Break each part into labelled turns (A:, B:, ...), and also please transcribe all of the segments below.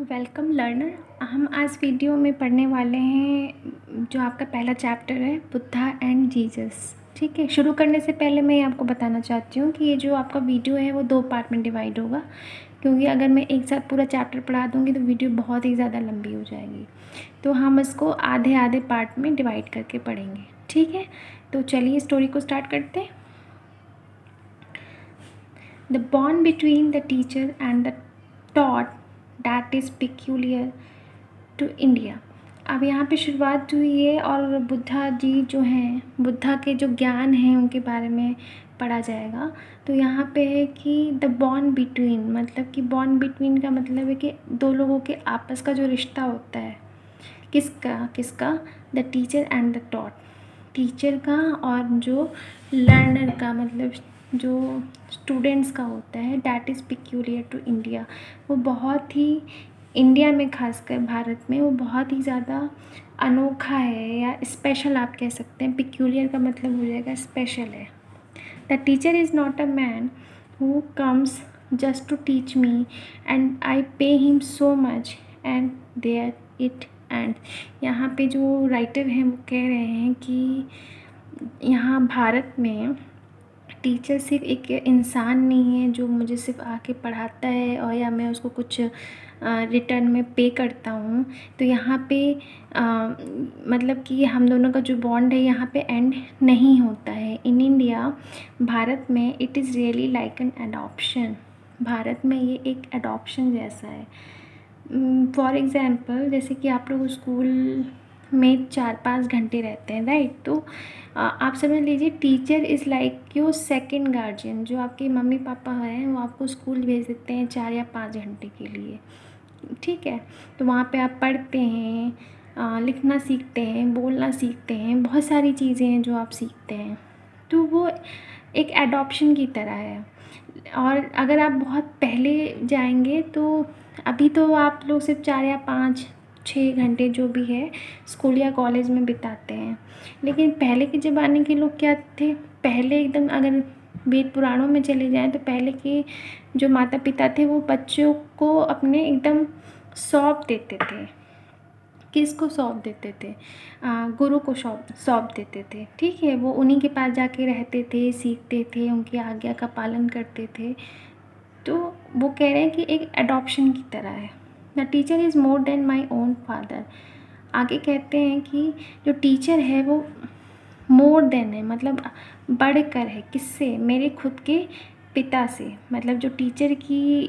A: Welcome learner. हम आज video में पढ़ने वाले हैं जो आपका पहला चैप्टर है, बुद्धा एंड जीसस। ठीक है, शुरू करने से पहले मैं आपको बताना चाहती हूँ कि ये जो आपका वीडियो है वो 2 पार्ट में डिवाइड होगा, क्योंकि अगर मैं एक साथ पूरा चैप्टर पढ़ा दूँगी तो वीडियो बहुत ही ज़्यादा लंबी हो जाएगी। तो हम इसको आधे आधे पार्ट में डिवाइड करके पढ़ेंगे। ठीक है, तो चलिए स्टोरी को स्टार्ट करते हैं। The bond between the teacher and the taught that is peculiar to India। अब यहाँ पे शुरुआत हुई है और बुद्धा जी जो हैं, बुद्धा के जो ज्ञान हैं उनके बारे में पढ़ा जाएगा। तो यहाँ पे है कि द बॉन्ड बिटवीन, मतलब कि बॉन्ड बिटवीन का मतलब है कि दो लोगों के आपस का जो रिश्ता होता है, किसका the teacher and the taught, teacher का और जो लर्नर का, मतलब जो स्टूडेंट्स का होता है। That is peculiar to India, वो बहुत ही इंडिया में, खासकर भारत में, वो बहुत ही ज़्यादा अनोखा है या स्पेशल आप कह सकते हैं। पिक्यूलियर का मतलब हो जाएगा स्पेशल है। The teacher is not a man who comes just to teach me and I pay him so much and there it end. यहाँ पे जो राइटर हैं वो कह रहे हैं कि यहाँ भारत में टीचर सिर्फ एक इंसान नहीं है जो मुझे सिर्फ आके पढ़ाता है और या मैं उसको कुछ रिटर्न में पे करता हूँ। तो यहाँ पे मतलब कि हम दोनों का जो बॉन्ड है यहाँ पे एंड नहीं होता है। इन इंडिया, भारत में, it is really like an adoption. Bharat में ये एक एडॉप्शन जैसा है। फॉर एग्ज़ाम्पल, जैसे कि आप लोग स्कूल में 4-5 घंटे रहते हैं, राइट। तो आप समझ लीजिए teacher is like your second guardian. जो आपके मम्मी पापा हैं वो आपको स्कूल भेज देते हैं 4 या 5 घंटे के लिए, ठीक है। तो वहाँ पे आप पढ़ते हैं, लिखना सीखते हैं, बोलना सीखते हैं, बहुत सारी चीज़ें हैं जो आप सीखते हैं। तो वो एक एडॉप्शन की तरह है। और अगर आप बहुत पहले जाएंगे तो अभी तो आप लोग सिर्फ 4 या 5-6 घंटे जो भी है स्कूल या कॉलेज में बिताते हैं। लेकिन पहले के ज़माने के लोग क्या थे, पहले एकदम, अगर वेद पुराणों में चले जाएं तो पहले के जो माता पिता थे वो बच्चों को अपने एकदम सौंप देते थे। किसको सौंप देते थे? गुरु को सौंप देते थे, ठीक है। वो उन्हीं के पास जाके रहते थे, सीखते थे, उनकी आज्ञा का पालन करते थे। तो वो कह रहे हैं कि एक एडॉप्शन की तरह है। The teacher is more than my own father. आगे कहते हैं कि जो टीचर है वो मोर देन है, मतलब बढ़कर है। किससे? मेरे खुद के पिता से। मतलब जो टीचर की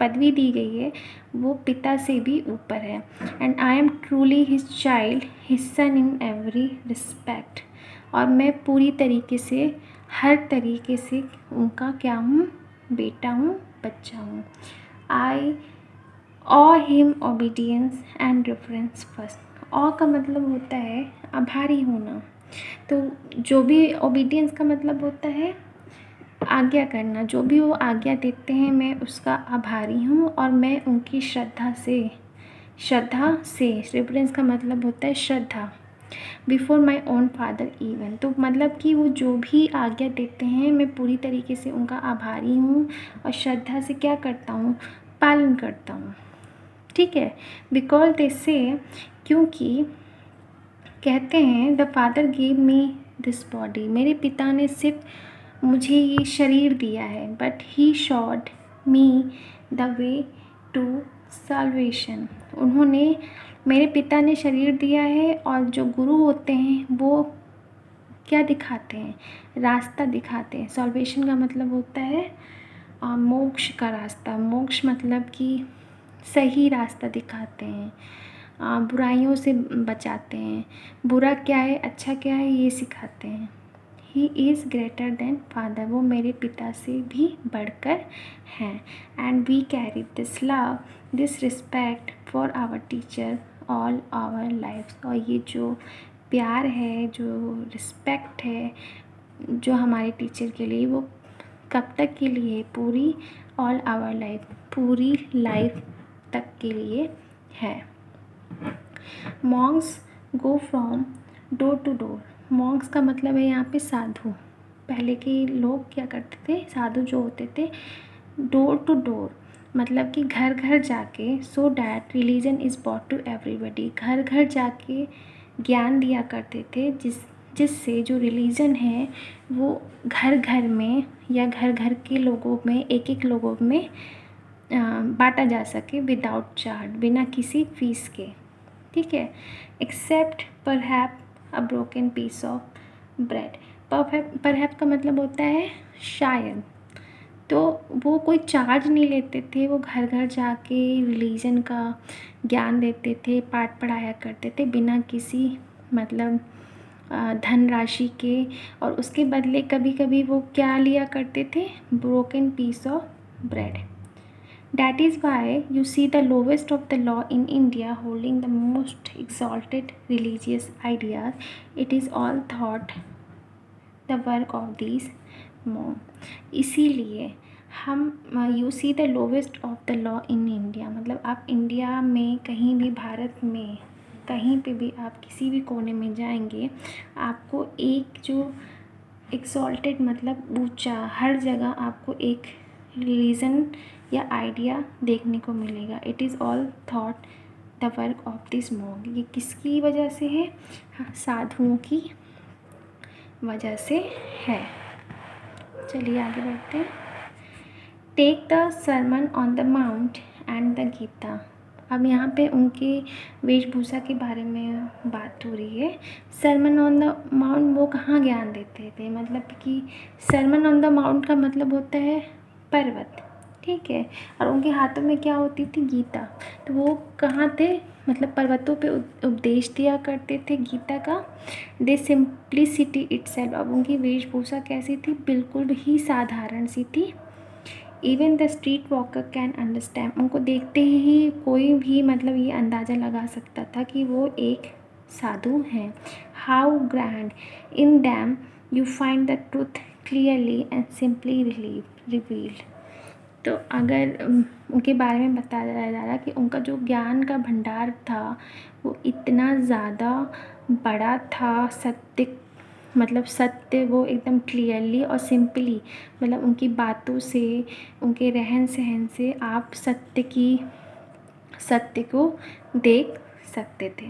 A: पदवी दी गई है वो पिता से भी ऊपर है। And I am truly his child, his son in every respect. और मैं पूरी तरीके से, हर तरीके से उनका क्या हूँ? बेटा हूँ, बच्चा हूँ। I owe him obedience and reverence first. Owe का मतलब होता है आभारी होना। तो जो भी, ओबीडियंस का मतलब होता है आज्ञा करना। जो भी वो आज्ञा देते हैं मैं उसका आभारी हूँ और मैं उनकी श्रद्धा से, रेफरेंस का मतलब होता है श्रद्धा। Before my own father even. तो मतलब कि वो जो भी आज्ञा देते हैं मैं पूरी तरीके से उनका आभारी हूँ और श्रद्धा से क्या करता हूँ? पालन करता हूँ, ठीक है। बिकॉज दे से, क्योंकि कहते हैं the father give me this body. मेरे पिता ने सिर्फ मुझे ये शरीर दिया है, but he showed me the way to salvation. उन्होंने, मेरे पिता ने शरीर दिया है और जो गुरु होते हैं वो क्या दिखाते हैं? रास्ता दिखाते हैं। सॉल्वेशन का मतलब होता है मोक्ष का रास्ता। मोक्ष मतलब कि सही रास्ता दिखाते हैं, बुराइयों से बचाते हैं। बुरा क्या है, अच्छा क्या है, ये सिखाते हैं। He is greater than father. वो मेरे पिता से भी बढ़कर हैं। And we carry this love, this respect for our teacher all our life. और ये जो प्यार है, जो रिस्पेक्ट है जो हमारे टीचर के लिए, वो कब तक के लिए? पूरी ऑल आवर लाइफ, पूरी लाइफ तक के लिए है। Monks go from door to door. Monks का मतलब है यहाँ पे साधु। पहले के लोग क्या करते थे? साधु जो होते थे, डोर टू डोर, मतलब कि घर घर जाके, so that religion is brought to everybody, घर घर जाके ज्ञान दिया करते थे जिससे जो रिलीजन है वो घर घर में या घर घर के लोगों में, एक एक लोगों में बांटा जा सके विदाउट चार्ज, बिना किसी फीस के, ठीक है। Except perhaps a broken piece of bread. Perhaps का मतलब होता है शायद, तो वो कोई चार्ज नहीं लेते थे, वो घर घर जाके रिलीजन का ज्ञान देते थे, पाठ पढ़ाया करते थे बिना किसी मतलब धनराशि के। और उसके बदले कभी कभी वो क्या लिया करते थे, broken piece of bread. That is why you see the lowest of the law in India holding the most exalted religious ideas. It is all thought the work of these monks. इसीलिए हम you see the lowest of the law in India, मतलब आप India में कहीं भी, भारत में कहीं पे भी आप किसी भी कोने में जाएंगे, आपको एक जो एक्सॉल्टेड मतलब ऊंचा, हर जगह आपको एक रिलीजन या आइडिया देखने को मिलेगा। It is all thought the work of this monk. ये किसकी वजह से है, साधुओं की वजह से है। चलिए आगे बढ़ते हैं। Take the sermon on the mount and the Gita. अब यहाँ पे उनके वेशभूषा के बारे में बात हो रही है। सरमन ऑन द माउंट, वो कहाँ ज्ञान देते थे, मतलब कि सरमन ऑन द माउंट का मतलब होता है पर्वत, ठीक है। और उनके हाथों में क्या होती थी, गीता। तो वो कहाँ थे, मतलब पर्वतों पे उपदेश दिया करते थे गीता का। दे सिंप्लिसिटी इटसेल्फ। अब उनकी वेशभूषा कैसी थी, बिल्कुल ही साधारण सी थी। Even the street walker can understand. उनको देखते ही कोई भी मतलब ये अंदाज़ा लगा सकता था कि वो एक साधु हैं। How grand in them you find the truth clearly and simply revealed. तो अगर उनके बारे में बताया जा रहा कि उनका जो ज्ञान का भंडार था वो इतना ज़्यादा बड़ा था, सत्य वो एकदम क्लियरली और सिंपली, मतलब उनकी बातों से, उनके रहन सहन से आप सत्य को देख सकते थे।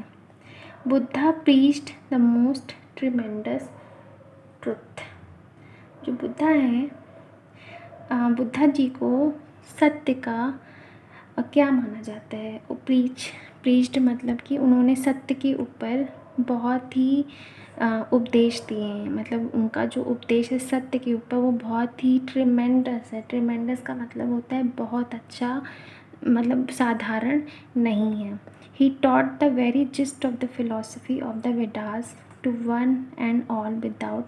A: Buddha preached the most tremendous truth. जो बुद्धा हैं, बुद्धा जी को सत्य का क्या माना जाता है, वो प्रीच्ड मतलब कि उन्होंने सत्य के ऊपर बहुत ही उपदेश दिए हैं। मतलब उनका जो उपदेश है सत्य के ऊपर वो बहुत ही ट्रिमेंडस है। ट्रिमेंडस का मतलब होता है बहुत अच्छा, मतलब साधारण नहीं है। He taught the very gist of the philosophy of the Vedas to one and all without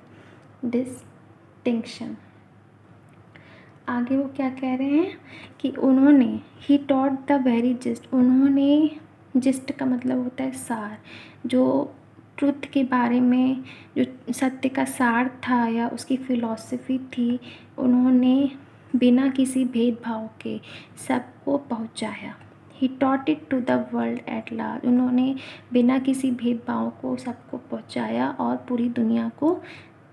A: distinction. आगे वो क्या कह रहे हैं कि उन्होंने, he taught the very gist, उन्होंने, जिस्ट का मतलब होता है सार, जो ट्रुथ के बारे में, जो सत्य का सार था या उसकी फ़िलॉसफी थी, उन्होंने बिना किसी भेदभाव के सबको पहुंचाया। He taught it to the world at large. उन्होंने बिना किसी भेदभाव को सबको पहुंचाया और पूरी दुनिया को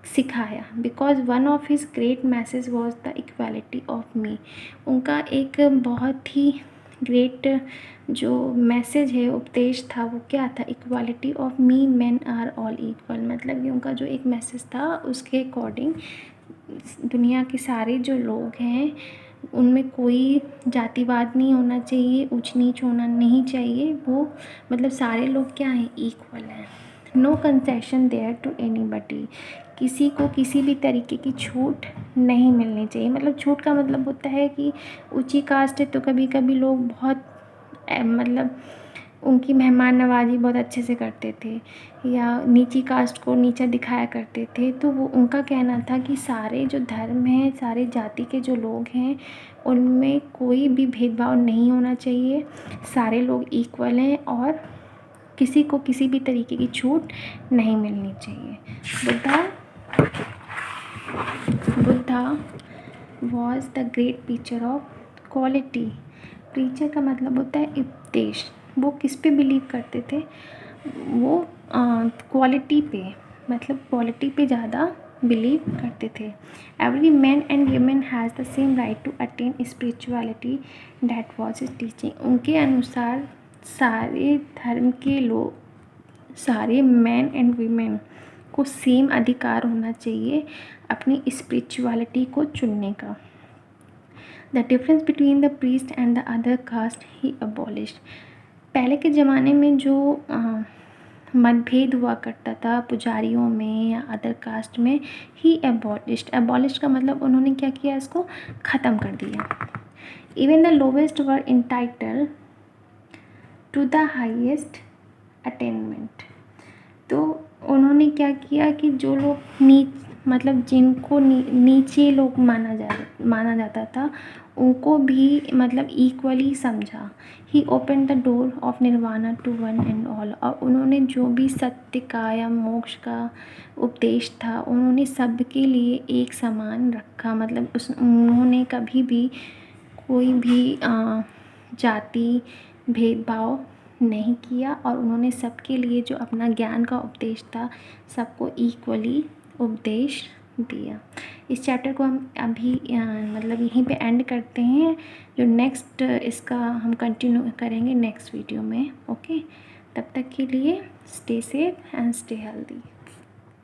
A: सिखाया। Because one of his great message was the equality of मी। उनका एक बहुत ही ग्रेट जो मैसेज है, उपदेश था, वो क्या था, equality of me, men are all equal. मतलब कि उनका जो एक मैसेज था उसके अकॉर्डिंग दुनिया के सारे जो लोग हैं उनमें कोई जातिवाद नहीं होना चाहिए, ऊंच नीच होना नहीं चाहिए, वो मतलब सारे लोग क्या हैं, इक्वल हैं। No concession there to anybody. किसी को किसी भी तरीके की छूट नहीं मिलनी चाहिए। मतलब छूट का मतलब होता है कि ऊंची कास्ट है तो कभी कभी लोग बहुत मतलब उनकी मेहमान नवाजी बहुत अच्छे से करते थे, या नीची कास्ट को नीचा दिखाया करते थे। तो वो उनका कहना था कि सारे जो धर्म हैं, सारे जाति के जो लोग हैं, उनमें कोई भी भेदभाव नहीं होना चाहिए, सारे लोग इक्वल हैं और किसी को किसी भी तरीके की छूट नहीं मिलनी चाहिए। Buddha was the great teacher of quality. Teacher का मतलब होता है उपदेश। वो किस पे बिलीव करते थे, वो क्वालिटी पे, मतलब क्वालिटी पे ज़्यादा बिलीव करते थे। Every man and women has the same right to attain spirituality that was his teaching. उनके अनुसार सारे धर्म के लोग, सारे मैन एंड वीमेन को सेम अधिकार होना चाहिए अपनी स्पिरिचुअलिटी को चुनने का। The difference between the priest and the other caste he abolished. पहले के ज़माने में जो मतभेद हुआ करता था पुजारियों में या अदर कास्ट में, ही एबॉलिश्ड। एबॉलिश्ड का मतलब उन्होंने क्या किया, इसको ख़त्म कर दिया। Even the lowest were entitle to the highest attainment. तो उन्होंने क्या किया कि जो लोग मतलब जिनको नीचे लोग माना जाता था, उनको भी मतलब इक्वली समझा। He open the door of nirvana to one and all. और उन्होंने जो भी सत्य का या मोक्ष का उपदेश था, उन्होंने सबके लिए एक समान रखा। मतलब उन्होंने कभी भी कोई भी जाति भेदभाव नहीं किया, और उन्होंने सबके लिए जो अपना ज्ञान का उपदेश था, सबको इक्वली उपदेश दिया। इस चैप्टर को हम अभी मतलब यहीं पे एंड करते हैं। जो नेक्स्ट इसका हम कंटिन्यू करेंगे नेक्स्ट वीडियो में। ओके, तब तक के लिए stay safe and stay healthy.